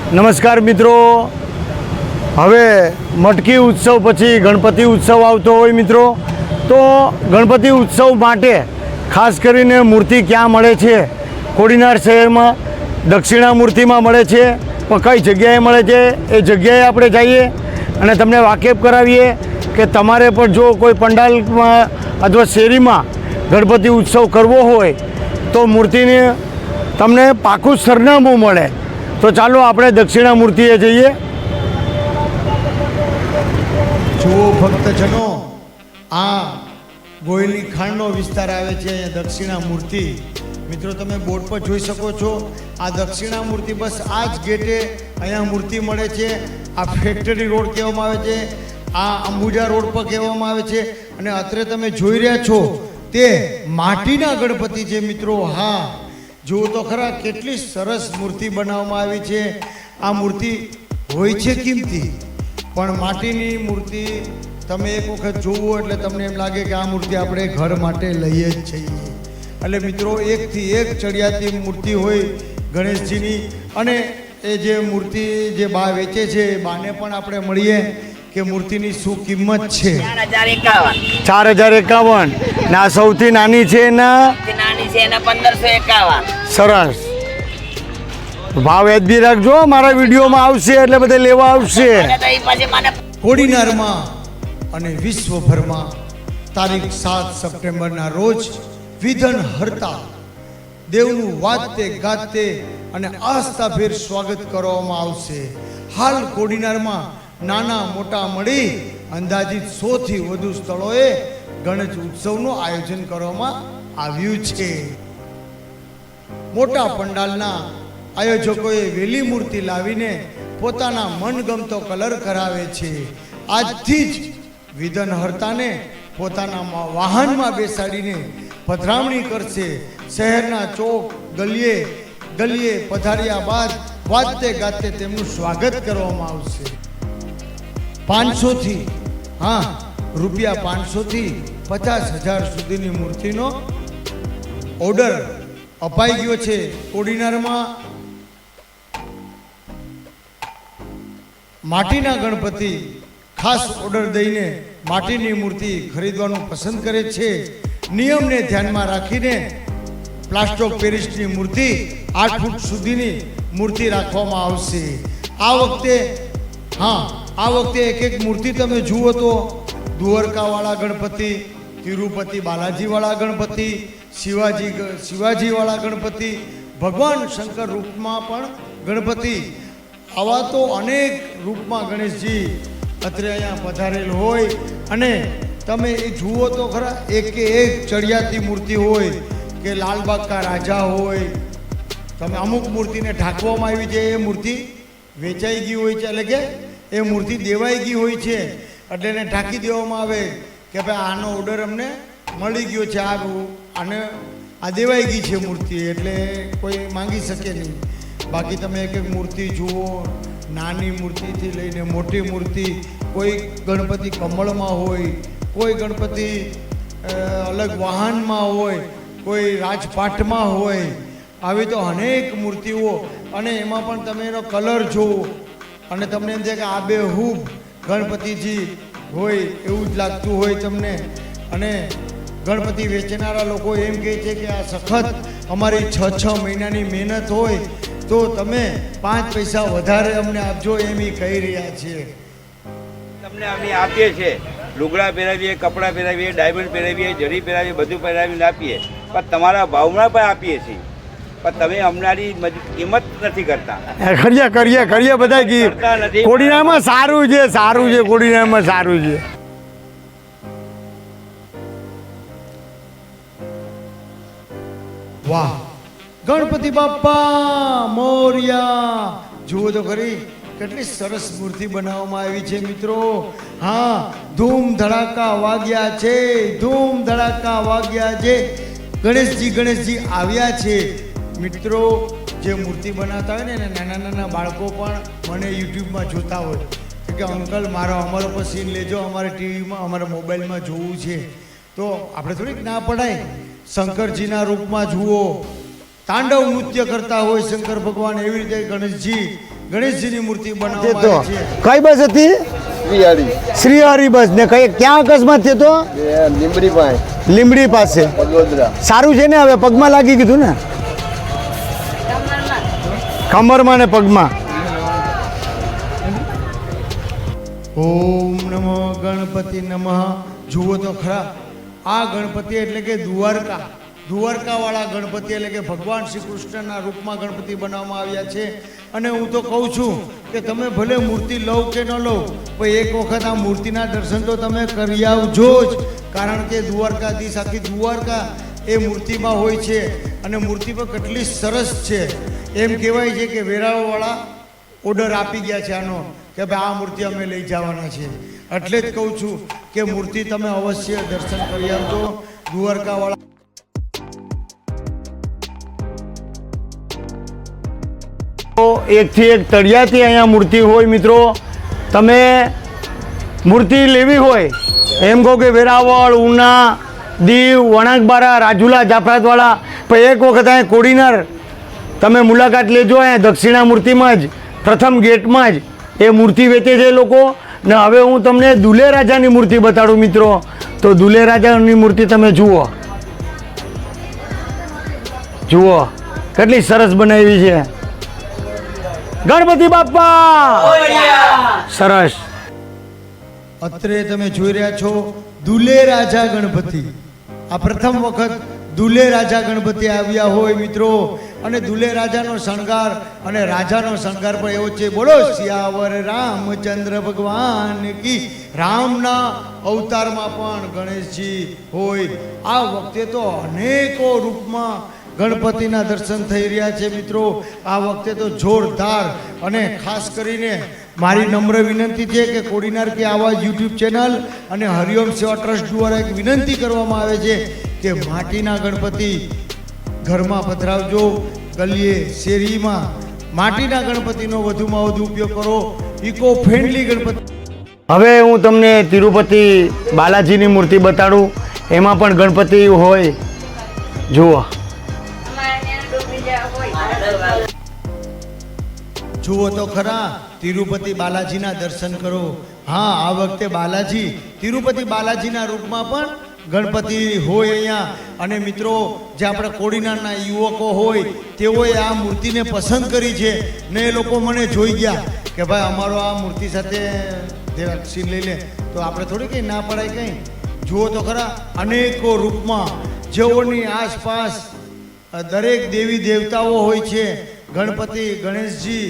નમસ્કાર મિત્રો, હવે મટકી ઉત્સવ પછી ગણપતિ ઉત્સવ આવતો હોય મિત્રો, તો ગણપતિ ઉત્સવ માટે ખાસ કરીને મૂર્તિ ક્યાં મળે છે? કોડીનાર શહેરમાં દક્ષિણામૂર્તિમાં મળે છે, પણ કઈ જગ્યાએ મળે છે એ જગ્યાએ આપણે જઈએ અને તમને વાકેફ કરાવીએ કે તમારે પણ જો કોઈ પંડાલમાં અથવા શેરીમાં ગણપતિ ઉત્સવ કરવો હોય તો મૂર્તિને તમને પાકું સરનામું મળે. તો ચાલો આપણે દક્ષિણામૂર્તિએ જઈએ. જુઓ ભક્તજનો, આ ગોયલની ખાંડનો વિસ્તાર આવે છે અહીંયા દક્ષિણામૂર્તિ. મિત્રો તમે બોર્ડ પર જોઈ શકો છો, આ દક્ષિણામૂર્તિ બસ આ જ ગેટે અહીંયા મૂર્તિ મળે છે. આ ફેક્ટરી રોડ કહેવામાં આવે છે, આ અંબુજા રોડ પર કહેવામાં આવે છે. અને અત્રે તમે જોઈ રહ્યા છો તે માટીના ગણપતિ છે મિત્રો. હા, જુઓ તો ખરા કેટલી સરસ મૂર્તિ બનાવવામાં આવી છે. આ મૂર્તિ હોય છે કિંમતી, પણ માટીની મૂર્તિ તમે એક વખત જોવો એટલે તમને એમ લાગે કે આ મૂર્તિ આપણે ઘર માટે લઈએ જ છીએ. એટલે મિત્રો એકથી એક ચડિયાતી મૂર્તિ હોય ગણેશજીની. અને એ જે મૂર્તિ જે બા વેચે છે એ બાને પણ આપણે મળીએ કે મૂર્તિની શું કિંમત છે. 4051. ના સૌથી નાની છે એના 1551. સરસ. ભાવ વ્યાજબી રાખજો, મારા વિડીયોમાં આવશે એટલે બધે લેવા આવશે. કોડીનારમાં અને વિશ્વભરમાં તારીખ 7 સપ્ટેમ્બરના રોજ વિઘ્ન હરતા દેવનું વાજતે ગાજતે અને આસ્થાભેર સ્વાગત કરવામાં આવશે. હાલ કોડીનારમાં નાના મોટા મળી અંદાજિત 100 થી વધુ સ્થળોએ ગણેશ ઉત્સવનું આયોજન કરવામાં આવ્યું છે. મોટા પંડાલના આયોજકોએ વેલી મૂર્તિ લાવીને પોતાના મનગમતો કલર કરાવે છે. આજથી જ વિઘ્ન હર્તાને પોતાના વાહનમાં બેસાડીને પધરામણી કરશે. શહેરના ચોક ગલીએ ગલીએ પધાર્યા બાદ વાજતે ગાજતે તેમનું સ્વાગત કરવામાં આવશે. 500 થી રૂપિયા 500 થી 50,000 સુધીની મૂર્તિનો ઓર્ડર અપાઈ ગયો છે. કોડીનારમાં માટીના ગણપતિ ખાસ ઓર્ડર દઈને માટીની મૂર્તિ ખરીદવાનું પસંદ કરે છે. નિયમને ધ્યાનમાં રાખીને પ્લાસ્ટર ઓફ પેરિસની મૂર્તિ 8 ફૂટ સુધીની મૂર્તિ રાખવામાં આવશે. આ વખતે એક એક મૂર્તિ તમે જુઓ તો દ્વારકાવાળા ગણપતિ, તિરુપતિ બાલાજીવાળા ગણપતિ, શિવાજીવાળા ગણપતિ, ભગવાન શંકર રૂપમાં પણ ગણપતિ, આવા તો અનેક રૂપમાં ગણેશજી અત્રે અહીંયા પધારેલ હોય. અને તમે એ જુઓ તો ખરા, એકે એક ચડિયાતી મૂર્તિ હોય કે લાલબાગ કા રાજા હોય. તમે અમુક મૂર્તિને ઢાંકવામાં આવી છે, એ મૂર્તિ વેચાઈ ગઈ હોય છે, એટલે કે એ મૂર્તિ દેવાઈ ગઈ હોય છે, એટલે એને ઢાંકી દેવામાં આવે કે ભાઈ આનો ઓર્ડર અમને મળી ગયો છે, આ દેવાઈ ગઈ છે મૂર્તિ, એટલે કોઈ માંગી શકે નહીં. બાકી તમે એક એક મૂર્તિ જુઓ, નાની મૂર્તિથી લઈને મોટી મૂર્તિ, કોઈ ગણપતિ કમળમાં હોય, કોઈ ગણપતિ અલગ વાહનમાં હોય, કોઈ રાજપાઠમાં હોય. આવી તો અનેક મૂર્તિઓ. અને એમાં પણ તમે એનો કલર જુઓ અને તમને એમ થાય કે આબેહૂબ ગણપતિજી હોય એવું જ લાગતું હોય તમને. અને ગણપતિ વેચનારા લોકો એમ કહે છે કે આ સખત અમારી 6 મહિનાની મહેનત હોય તો તમે 5 પૈસા વધારે અમને આપજો, એમ એ કહી રહ્યા છીએ. તમને અમે આપીએ છીએ, લુગડા પહેરાવીએ, કપડાં પહેરાવીએ, ડાયમંડ પહેરાવીએ, જરી પહેરાવીએ, બધું પહેરાવીને આપીએ, પણ તમારા ભાવમાં પણ આપીએ છીએ. પણ તમે અમારી કિંમત નથી કરતા. કરીએ બધા ગીત. કોડીનારમાં સારું છે, કોડીનારમાં સારું છે. વાહ, ગણપતિ બાપ્પા મોર્યા. જુઓ તો ખરી કેટલી સરસ મૂર્તિ બનાવવામાં આવી છે મિત્રો. હા, ધૂમ ધડાકા વાગ્યા છે, ગણેશજી આવ્યા છે. મિત્રો જે મૂર્તિ બનાવતા હોય ને નાના નાના બાળકો પણ મને યુટ્યુબમાં જોતા હોય કે અંકલ અમારો પર સીન લેજો, અમારે ટીવીમાં અમારા મોબાઈલમાં જોવું છે. તો આપણે થોડીક ના પડાય. શંકરજીના રૂપમાં જુઓ, તાંડવ નૃત્ય કરતા હોય શંકર ભગવાન, એવી રીતે ગણેશજી ગણેશજીની મૂર્તિ તે બનાવવામાં તો આવી છે. કઈ બસ હતી? શ્રી હરિ બસ ને કઈ ક્યાં અકસ્માત થયો તો? લીંબડી પાસે. સારું છે ને હવે? પગમાં લાગી કીધું ને? કમરમાં ને પગમાં. ઓમ નમો ગણપતિ નમઃ. જુઓ તો ખરા, આ ગણપતિ એટલે કે દ્વારકાવાળા ગણપતિ એટલે કે ભગવાન શ્રી કૃષ્ણના રૂપમાં ગણપતિ બનાવવામાં આવ્યા છે. અને હું તો કહું છું કે તમે ભલે મૂર્તિ લો કે ન લો, પણ એક વખત આ મૂર્તિના દર્શન તો તમે કરી આવજો જ. કારણ કે દ્વારકાધીશ આખી દ્વારકા એ મૂર્તિમાં હોય છે. અને મૂર્તિ પણ કેટલી સરસ છે. એમ કહેવાય છે કે વેરાવળવાળા ઓર્ડર આપી ગયા છે આનો, કે ભાઈ આ મૂર્તિ અમે લઈ જવાના છે. એટલે જ કહું છું કે મૂર્તિ તમે અવશ્ય દર્શન કરી આવજો દ્વારકાવાળા. એકથી એક તળિયાથી અહીંયા મૂર્તિ હોય મિત્રો. તમે મૂર્તિ લેવી હોય એમ કહો કે વેરાવળ, ઉના, દીવ, વણાકબારા, રાજુલા, જાફરાતવાળા, પણ એક વખત અહીંયા કોડીનાર તમે મુલાકાત લેજો. અહીંયા દક્ષિણા મૂર્તિમાં જ પ્રથમ ગેટમાં જ એ મૂર્તિ વેચે છે લોકો. ને હવે હું તમને દુલે રાજાની મૂર્તિ બતાડું મિત્રો. તો દુલે રાજાની મૂર્તિ તમે જુઓ કેટલી સરસ બનાવી છે. ગણપતિ બાપ્પા સરસ. અત્રે તમે જોઈ રહ્યા છો દુલે રાજા ગણપતિ. આ પ્રથમ વખત દુલે રાજા ગણપતિ આવ્યા હોય મિત્રો. અને દુલે રાજાનો શણગાર અને રાજાનો શણગાર પણ એવો છે. બોલો સિયાવર રામચંદ્ર ભગવાન કી. રામના અવતારમાં પણ ગણેશજી હોય. આ વખતે તો અનેકો રૂપમાં ગણપતિના દર્શન થઈ રહ્યા છે મિત્રો. આ વખતે તો જોરદાર. અને ખાસ કરીને મારી નમ્ર વિનંતી છે કે કોડીનાર કે આવાજ યુટ્યુબ ચેનલ અને હરિઓમ સેવા ટ્રસ્ટ દ્વારા એક વિનંતી કરવામાં આવે છે કે માટીના ગણપતિ ઘરમાં પધરાવજો. ગલીએ શેરીમાં માટીના ગણપતિનો વધુમાં વધુ ઉપયોગ કરો. Eco friendly Ganpati. હવે હું તમને તિરુપતિ બાલાજીની મૂર્તિ બતાડું. એમાં પણ ગણપતિ હોય. જુઓ જુઓ તો ખરા, તિરુપતિ બાલાજીના દર્શન કરો. હા, આ વખતે તિરુપતિ બાલાજીના રૂપમાં પણ ગણપતિ હોય અહીંયા. અને મિત્રો, જે આપણા કોડીનારના યુવકો હોય તેઓએ આ મૂર્તિને પસંદ કરી છે ને એ લોકો મને જોઈ ગયા કે ભાઈ અમારો આ મૂર્તિ સાથે સીન લઈ લે, તો આપણે થોડી કંઈ ના પડાય કંઈ. જુઓ તો ખરા, અનેકો રૂપમાં જેઓની આસપાસ દરેક દેવી દેવતાઓ હોય છે. ગણપતિ, ગણેશજી,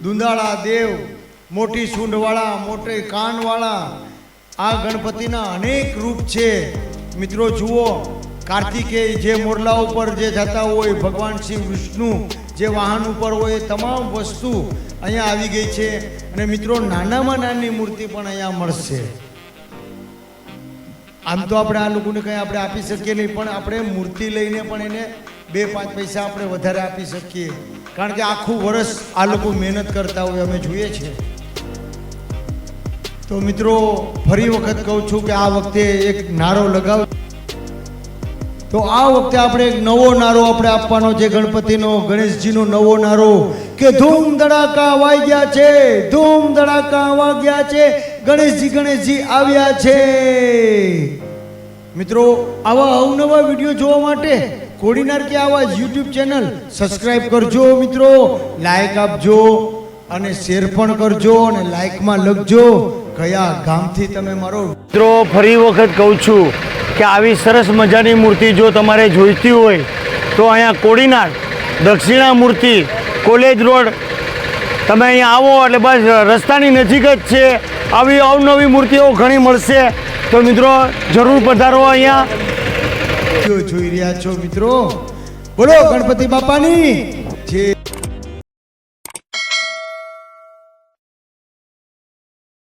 દુંદાળા દેવ, મોટી સૂંઢવાળા, મોટી કાનવાળા, આ ગણપતિના અનેક રૂપ છે મિત્રો. જુઓ, કાર્તિકેય જે મોરલા ઉપર જે જતા હોય, ભગવાન શ્રી વિષ્ણુ જે વાહન ઉપર હોય, એ તમામ વસ્તુ અહીંયા આવી ગઈ છે. અને મિત્રો, નાનામાં નાની મૂર્તિ પણ અહીંયા મળશે. આમ તો આપણે આ લોકોને કંઈ આપણે આપી શકીએ નહીં, પણ આપણે મૂર્તિ લઈને પણ એને 2-5 પૈસા આપણે વધારે આપી શકીએ. કારણ કે આખું વર્ષ આ લોકો મહેનત કરતા હોય, અમે જોઈએ છીએ. તો મિત્રો, ફરી વખત કહું છું કે આ વખતે એક નારો લગાવ. તો આ વખતે આપણે એક નવો નારો આપણે આપવાનો છે ગણપતિનો, ગણેશજીનો નવો નારો કે ધૂમ ધડાકા વાગ્યા છે, ધૂમ ધડાકા વાગ્યા છે, ગણેશજી આવ્યા છે. મિત્રો, આવા અવનવા વિડીયો જોવા માટે કોડીનાર કે આવાજ યુટ્યુબ ચેનલ સબસ્ક્રાઇબ કરજો મિત્રો. લાઈક આપજો અને શેર પણ કરજો. અને લાઈકમાં લખજો કયા ગામથી તમે મારો. મિત્રો, ફરી વખત કહું છું કે આવી સરસ મજાની મૂર્તિ જો તમારે જોઈતી હોય તો અહીંયા કોડીનાર દક્ષિણા મૂર્તિ કોલેજ રોડ તમે અહીંયા આવો એટલે બસ રસ્તાની નજીક જ છે. આવી અવનવી મૂર્તિઓ ઘણી મળશે. તો મિત્રો, જરૂર પધારો અહીંયા. જોઈ રહ્યા છો મિત્રો. બોલો ગણપતિ બાપાની